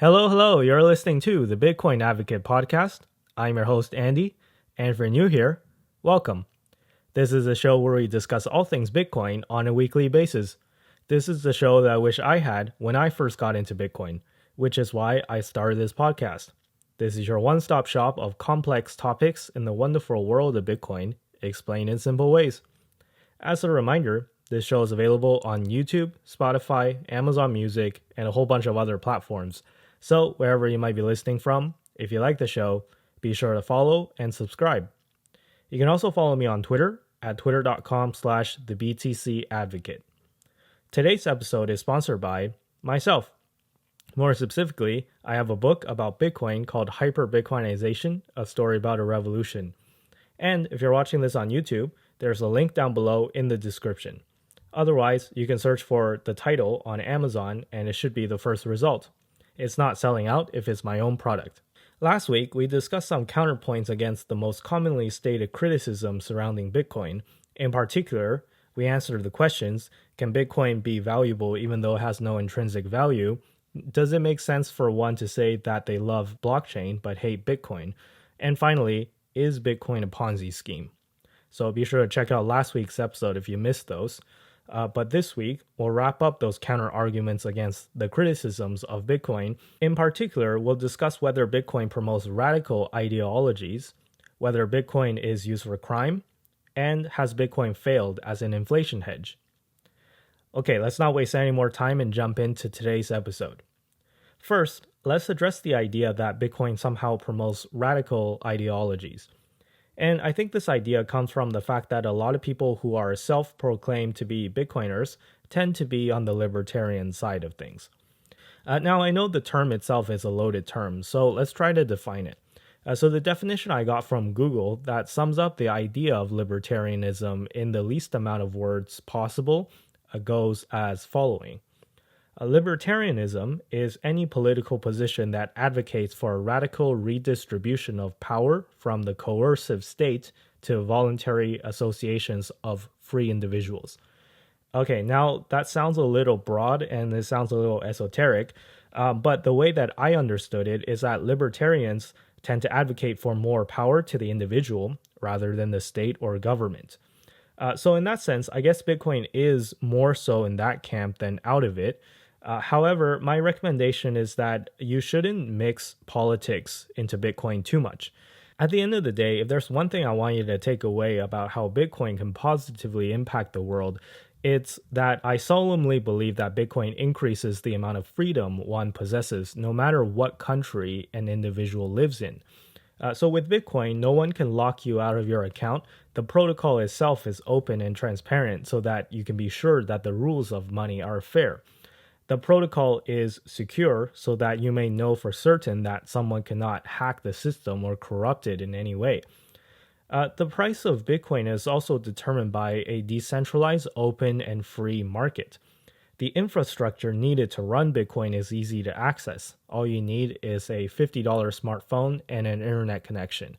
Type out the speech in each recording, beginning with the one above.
Hello, hello. You're listening to the Bitcoin Advocate podcast. I'm your host, Andy. And if you're new here, welcome. This is a show where we discuss all things Bitcoin on a weekly basis. This is the show that I wish I had when I first got into Bitcoin, which is why I started this podcast. This is your one-stop shop of complex topics in the wonderful world of Bitcoin, explained in simple ways. As a reminder, this show is available on YouTube, Spotify, Amazon Music, and a whole bunch of other platforms. So wherever you might be listening from, if you like the show, be sure to follow and subscribe. You can also follow me on Twitter at twitter.com/thebtcadvocate. Today's episode is sponsored by myself. More specifically, I have a book about Bitcoin called Hyper-Bitcoinization, a story about a revolution. And if you're watching this on YouTube, there's a link down below in the description. Otherwise, you can search for the title on Amazon and it should be the first result. It's not selling out if it's my own product. Last week, we discussed some counterpoints against the most commonly stated criticisms surrounding Bitcoin. In particular, we answered the questions, can Bitcoin be valuable even though it has no intrinsic value? Does it make sense for one to say that they love blockchain but hate Bitcoin? And finally, is Bitcoin a Ponzi scheme? So be sure to check out last week's episode if you missed those. But this week, we'll wrap up those counter arguments against the criticisms of Bitcoin. In particular, we'll discuss whether Bitcoin promotes radical ideologies, whether Bitcoin is used for crime, and has Bitcoin failed as an inflation hedge. Okay, let's not waste any more time and jump into today's episode. First, let's address the idea that Bitcoin somehow promotes radical ideologies. And I think this idea comes from the fact that a lot of people who are self-proclaimed to be Bitcoiners tend to be on the libertarian side of things. Now, I know the term itself is a loaded term, so let's try to define it. So the definition I got from Google that sums up the idea of libertarianism in the least amount of words possible goes as following. Libertarianism is any political position that advocates for a radical redistribution of power from the coercive state to voluntary associations of free individuals. Okay, now that sounds a little broad and it sounds a little esoteric, but the way that I understood it is that libertarians tend to advocate for more power to the individual rather than the state or government. So in that sense, I guess Bitcoin is more so in that camp than out of it. However, my recommendation is that you shouldn't mix politics into Bitcoin too much. At the end of the day, if there's one thing I want you to take away about how Bitcoin can positively impact the world, it's that I solemnly believe that Bitcoin increases the amount of freedom one possesses, no matter what country an individual lives in. So with Bitcoin, no one can lock you out of your account. The protocol itself is open and transparent so that you can be sure that the rules of money are fair. The protocol is secure so that you may know for certain that someone cannot hack the system or corrupt it in any way. The price of Bitcoin is also determined by a decentralized, open, and free market. The infrastructure needed to run Bitcoin is easy to access. All you need is a $50 smartphone and an internet connection.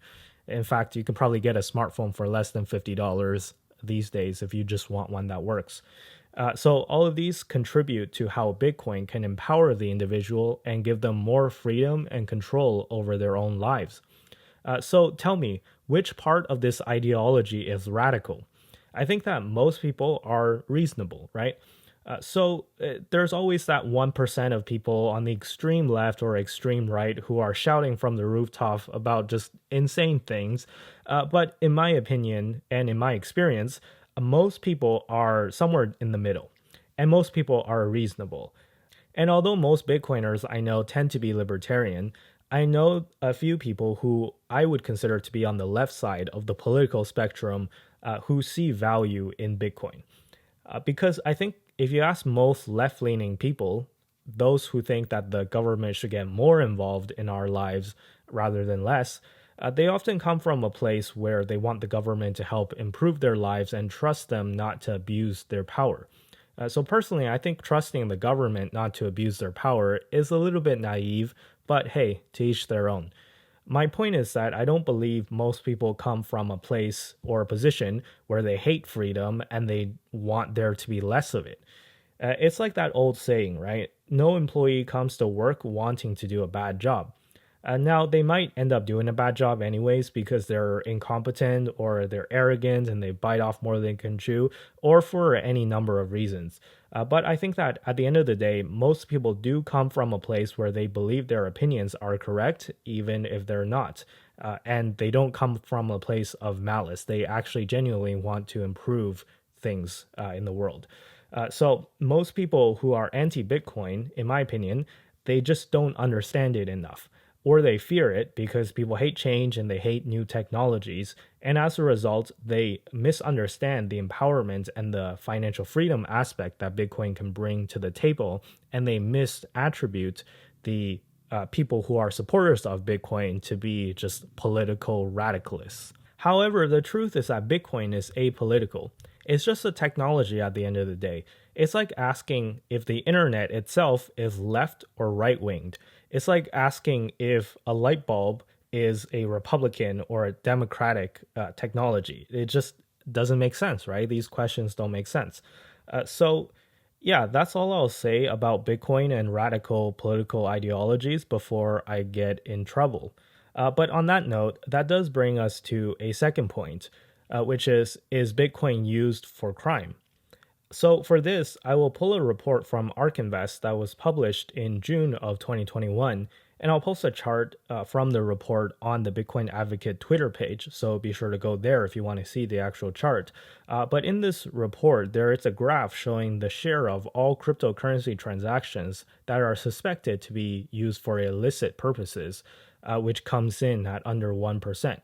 In fact, you can probably get a smartphone for less than $50 these days if you just want one that works. So all of these contribute to how Bitcoin can empower the individual and give them more freedom and control over their own lives. So tell me, which part of this ideology is radical? I think that most people are reasonable, right? There's always that 1% of people on the extreme left or extreme right who are shouting from the rooftop about just insane things. But in my opinion and in my experience, most people are somewhere in the middle, and most people are reasonable. And although most Bitcoiners I know tend to be libertarian, I know a few people who I would consider to be on the left side of the political spectrum who see value in Bitcoin. Because I think if you ask most left-leaning people, those who think that the government should get more involved in our lives rather than less, they often come from a place where they want the government to help improve their lives and trust them not to abuse their power. So personally, I think trusting the government not to abuse their power is a little bit naive, but hey, to each their own. My point is that I don't believe most people come from a place or a position where they hate freedom and they want there to be less of it. It's like that old saying, right? no employee comes to work wanting to do a bad job. Now, they might end up doing a bad job anyways because they're incompetent or they're arrogant and they bite off more than they can chew, or for any number of reasons. But I think that at the end of the day, most people do come from a place where they believe their opinions are correct, even if they're not. And they don't come from a place of malice. They actually genuinely want to improve things in the world. So most people who are anti-Bitcoin, in my opinion, they just don't understand it enough, or they fear it because people hate change and they hate new technologies. And as a result, they misunderstand the empowerment and the financial freedom aspect that Bitcoin can bring to the table, and they misattribute the people who are supporters of Bitcoin to be just political radicalists. However, the truth is that Bitcoin is apolitical. It's just a technology at the end of the day. It's like asking if the internet itself is left or right winged. It's like asking if a light bulb is a Republican or a Democratic technology. It just doesn't make sense, right? These questions don't make sense. Yeah, that's all I'll say about Bitcoin and radical political ideologies before I get in trouble. But on that note, that does bring us to a second point, which is Bitcoin used for crime? So for this, I will pull a report from ARK Invest that was published in June of 2021, and I'll post a chart from the report on the Bitcoin Advocate Twitter page, so be sure to go there if you want to see the actual chart. But in this report, there is a graph showing the share of all cryptocurrency transactions that are suspected to be used for illicit purposes, which comes in at under 1%.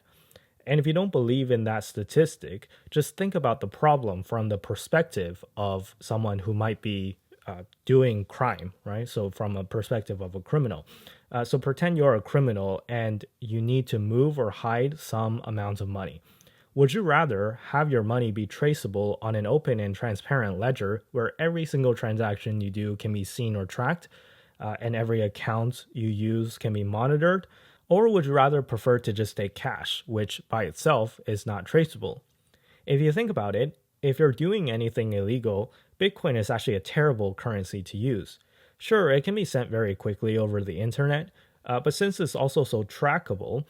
And if you don't believe in that statistic, just think about the problem from the perspective of someone who might be doing crime, right? So from a perspective of a criminal. So pretend you're a criminal and you need to move or hide some amount of money. Would you rather have your money be traceable on an open and transparent ledger where every single transaction you do can be seen or tracked, and every account you use can be monitored? Or would you rather prefer to just take cash, which by itself is not traceable? If you think about it, if you're doing anything illegal, Bitcoin is actually a terrible currency to use. Sure, it can be sent very quickly over the internet, but since it's also so trackable,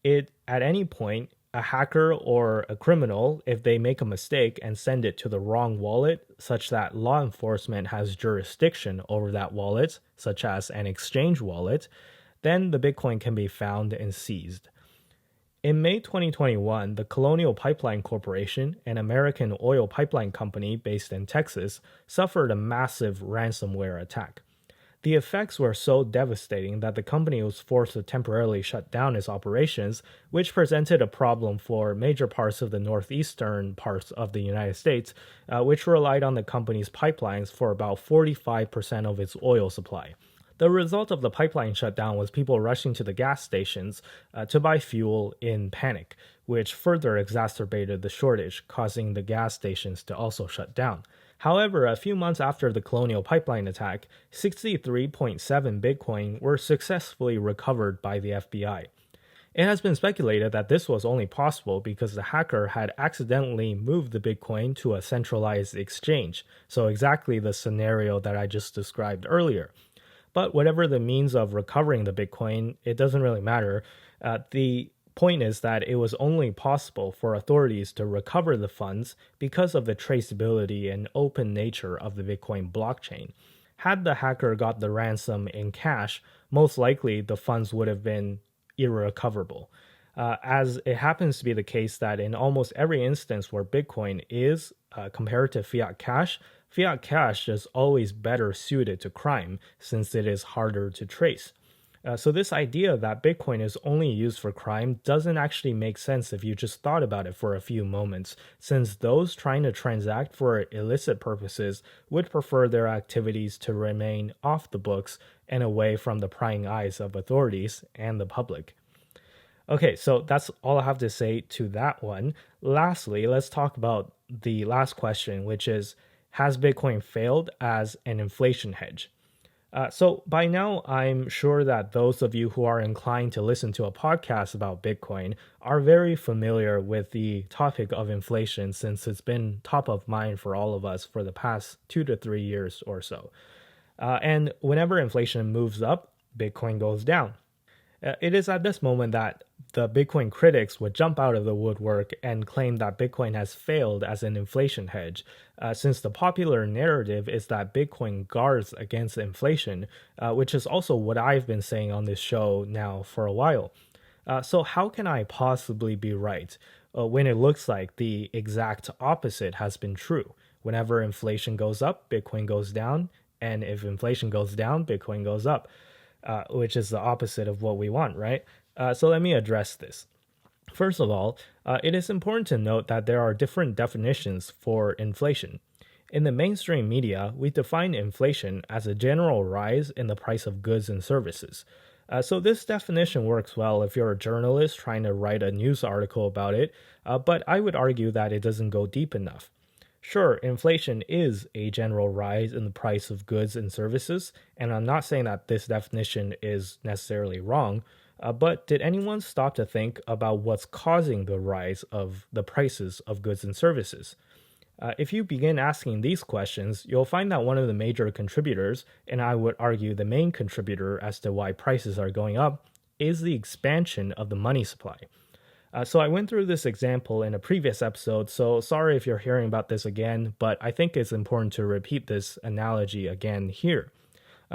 at any point, a hacker or a criminal, if they make a mistake and send it to the wrong wallet, such that law enforcement has jurisdiction over that wallet, such as an exchange wallet, then the Bitcoin can be found and seized. In May 2021, the Colonial Pipeline Corporation, an American oil pipeline company based in Texas, suffered a massive ransomware attack. The effects were so devastating that the company was forced to temporarily shut down its operations, which presented a problem for major parts of the northeastern parts of the United States, which relied on the company's pipelines for about 45% of its oil supply. The result of the pipeline shutdown was people rushing to the gas stations to buy fuel in panic, which further exacerbated the shortage, causing the gas stations to also shut down. However, a few months after the Colonial Pipeline attack, 63.7 Bitcoin were successfully recovered by the FBI. It has been speculated that this was only possible because the hacker had accidentally moved the Bitcoin to a centralized exchange, so exactly the scenario that I just described earlier. But whatever the means of recovering the Bitcoin, it doesn't really matter. The point is that it was only possible for authorities to recover the funds because of the traceability and open nature of the Bitcoin blockchain. Had the hacker got the ransom in cash, most likely the funds would have been irrecoverable. As it happens to be the case that in almost every instance where Bitcoin is compared to fiat cash is always better suited to crime since it is harder to trace. So this idea that Bitcoin is only used for crime doesn't actually make sense if you just thought about it for a few moments, since those trying to transact for illicit purposes would prefer their activities to remain off the books and away from the prying eyes of authorities and the public. Okay, so that's all I have to say to that one. Lastly, let's talk about the last question, which is, has Bitcoin failed as an inflation hedge? So by now, I'm sure that those of you who are inclined to listen to a podcast about Bitcoin are very familiar with the topic of inflation, since it's been top of mind for all of us for the past 2 to 3 years or so. And whenever inflation moves up, Bitcoin goes down. It is at this moment that the Bitcoin critics would jump out of the woodwork and claim that Bitcoin has failed as an inflation hedge, since the popular narrative is that Bitcoin guards against inflation, which is also what I've been saying on this show now for a while. So, how can I possibly be right when it looks like the exact opposite has been true? Whenever inflation goes up, Bitcoin goes down, and if inflation goes down, Bitcoin goes up, which is the opposite of what we want, right? So let me address this. First of all, it is important to note that there are different definitions for inflation. In the mainstream media, we define inflation as a general rise in the price of goods and services. So this definition works well if you're a journalist trying to write a news article about it, but I would argue that it doesn't go deep enough. Sure, inflation is a general rise in the price of goods and services, and I'm not saying that this definition is necessarily wrong, but did anyone stop to think about what's causing the rise of the prices of goods and services? If you begin asking these questions, you'll find that one of the major contributors, and I would argue the main contributor as to why prices are going up, is the expansion of the money supply. So I went through this example in a previous episode, so sorry if you're hearing about this again, but I think it's important to repeat this analogy again here.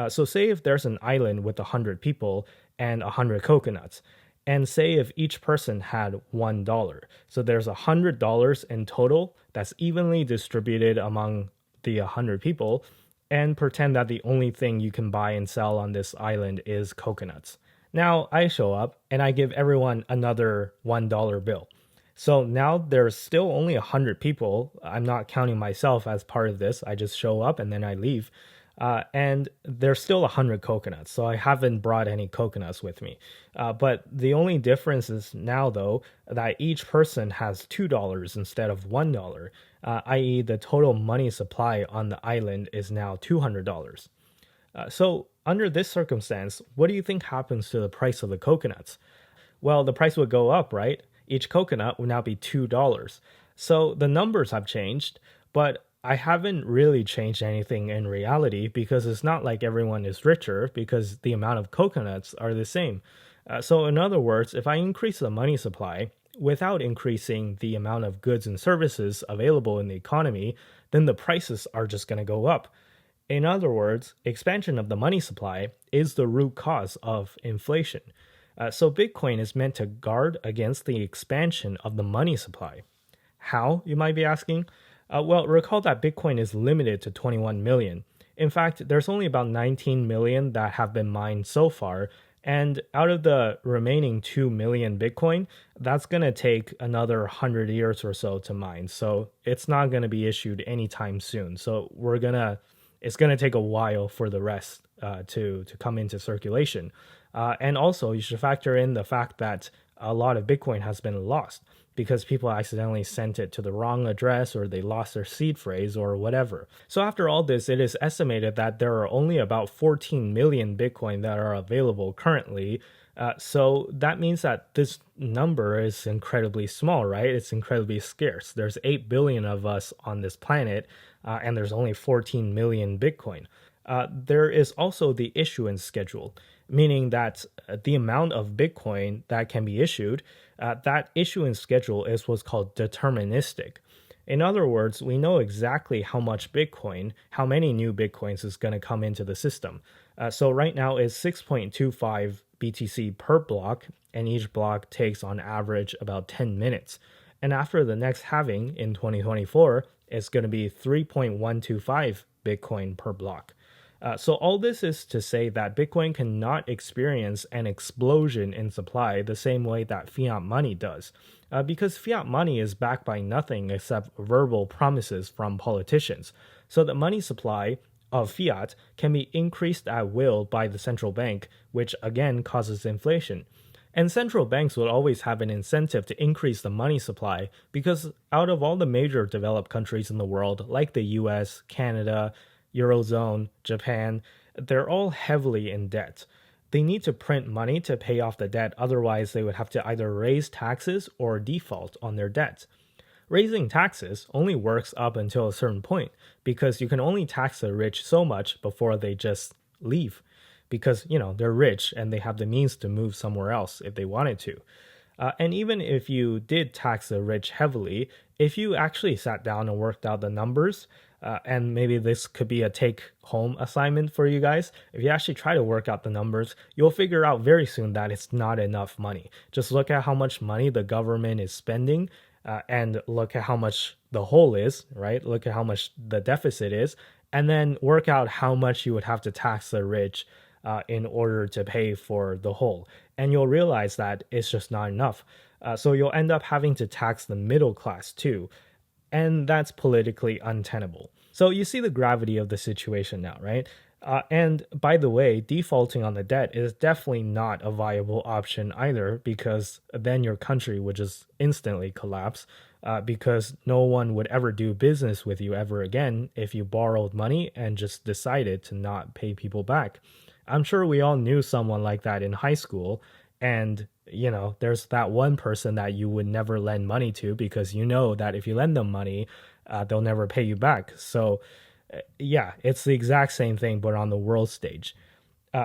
So say if there's an island with 100 people and 100 coconuts, and say if each person had $1. So there's $100 in total that's evenly distributed among the 100 people, and pretend that the only thing you can buy and sell on this island is coconuts. Now I show up and I give everyone another $1 bill. So now there's still only 100 people. I'm not counting myself as part of this. I just show up and then I leave. And there's still 100 coconuts. So I haven't brought any coconuts with me. But the only difference is now, though, that each person has $2 instead of $1, i.e., the total money supply on the island is now $200. So under this circumstance, what do you think happens to the price of the coconuts? Well, the price would go up, right? Each coconut would now be $2. So the numbers have changed, but I haven't really changed anything in reality because it's not like everyone is richer because the amount of coconuts are the same. So in other words, if I increase the money supply without increasing the amount of goods and services available in the economy, then the prices are just going to go up. In other words, expansion of the money supply is the root cause of inflation. So Bitcoin is meant to guard against the expansion of the money supply. How, you might be asking? Well, recall that Bitcoin is limited to 21 million. In fact, there's only about 19 million that have been mined so far, and out of the remaining 2 million Bitcoin, that's going to take another 100 years or so to mine. So it's not going to be issued anytime soon. So it's going to take a while for the rest to come into circulation. And also, you should factor in the fact that a lot of Bitcoin has been lost because people accidentally sent it to the wrong address or they lost their seed phrase or whatever. So after all this, it is estimated that there are only about 14 million Bitcoin that are available currently. So that means that this number is incredibly small, right? It's incredibly scarce. There's 8 billion of us on this planet, and there's only 14 million Bitcoin. There is also the issuance schedule, meaning that the amount of Bitcoin that can be issued, that issuance schedule is what's called deterministic. In other words, we know exactly how much Bitcoin, how many new Bitcoins is going to come into the system. So right now it's 6.25 BTC per block, and each block takes on average about 10 minutes. And after the next halving in 2024, it's going to be 3.125 Bitcoin per block. So all this is to say that Bitcoin cannot experience an explosion in supply the same way that fiat money does, because fiat money is backed by nothing except verbal promises from politicians. So the money supply of fiat can be increased at will by the central bank, which again causes inflation. And central banks will always have an incentive to increase the money supply because out of all the major developed countries in the world, like the US, Canada, Eurozone, Japan, they're all heavily in debt. They need to print money to pay off the debt, otherwise they would have to either raise taxes or default on their debt. Raising taxes only works up until a certain point because you can only tax the rich so much before they just leave because, they're rich and they have the means to move somewhere else if they wanted to. And even if you did tax the rich heavily, if you actually sat down and worked out the numbers, and maybe this could be a take home assignment for you guys. If you actually try to work out the numbers, you'll figure out very soon that it's not enough money. Just look at how much money the government is spending and look at how much the hole is, right? Look at how much the deficit is, and then work out how much you would have to tax the rich in order to pay for the whole. And you'll realize that it's just not enough. So you'll end up having to tax the middle class too. And that's politically untenable. So you see the gravity of the situation now, right? And by the way, defaulting on the debt is definitely not a viable option either, because then your country would just instantly collapse because no one would ever do business with you ever again if you borrowed money and just decided to not pay people back. I'm sure we all knew someone like that in high school, and there's that one person that you would never lend money to because you know that if you lend them money, they'll never pay you back. So yeah, it's the exact same thing, but on the world stage.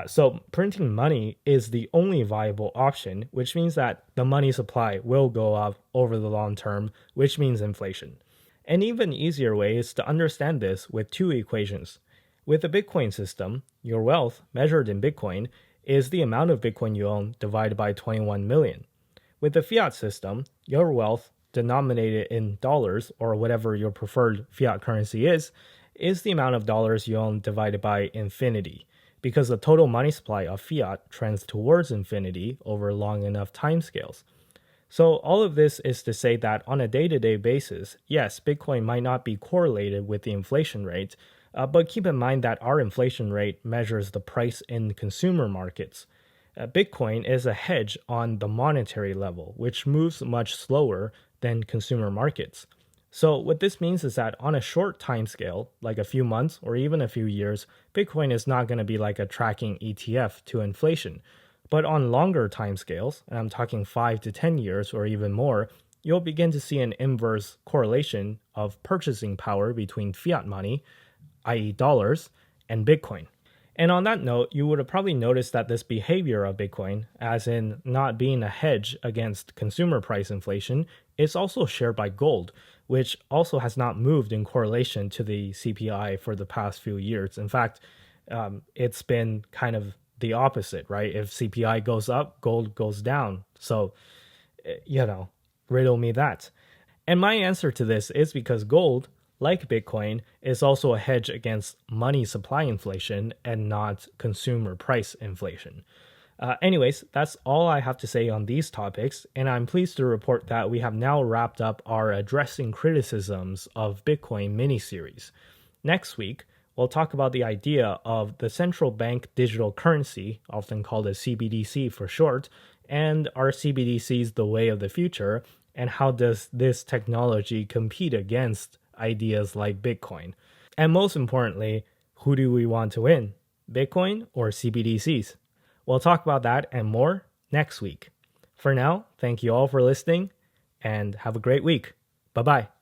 So printing money is the only viable option, which means that the money supply will go up over the long term, which means inflation. An even easier way is to understand this with two equations. With the Bitcoin system, your wealth, measured in Bitcoin, is the amount of Bitcoin you own divided by 21 million. With the fiat system, your wealth, denominated in dollars or whatever your preferred fiat currency is the amount of dollars you own divided by infinity, because the total money supply of fiat trends towards infinity over long enough timescales. So all of this is to say that on a day-to-day basis, yes, Bitcoin might not be correlated with the inflation rate, but keep in mind that our inflation rate measures the price in consumer markets. Bitcoin is a hedge on the monetary level, which moves much slower than consumer markets. So what this means is that on a short time scale, like a few months or even a few years, Bitcoin is not going to be like a tracking ETF to inflation. But on longer time scales, and I'm talking 5 to 10 years or even more, you'll begin to see an inverse correlation of purchasing power between fiat money, i.e. dollars, and Bitcoin. And on that note, you would have probably noticed that this behavior of Bitcoin, as in not being a hedge against consumer price inflation, is also shared by gold, which also has not moved in correlation to the CPI for the past few years. In fact, it's been kind of the opposite, right? If CPI goes up, gold goes down. So, riddle me that. And my answer to this is because gold, like Bitcoin, is also a hedge against money supply inflation and not consumer price inflation. Anyways, that's all I have to say on these topics, and I'm pleased to report that we have now wrapped up our Addressing Criticisms of Bitcoin mini-series. Next week, we'll talk about the idea of the central bank digital currency, often called a CBDC for short, and are CBDCs the way of the future, and how does this technology compete against ideas like Bitcoin? And most importantly, who do we want to win, Bitcoin or CBDCs? We'll talk about that and more next week. For now, thank you all for listening and have a great week. Bye-bye.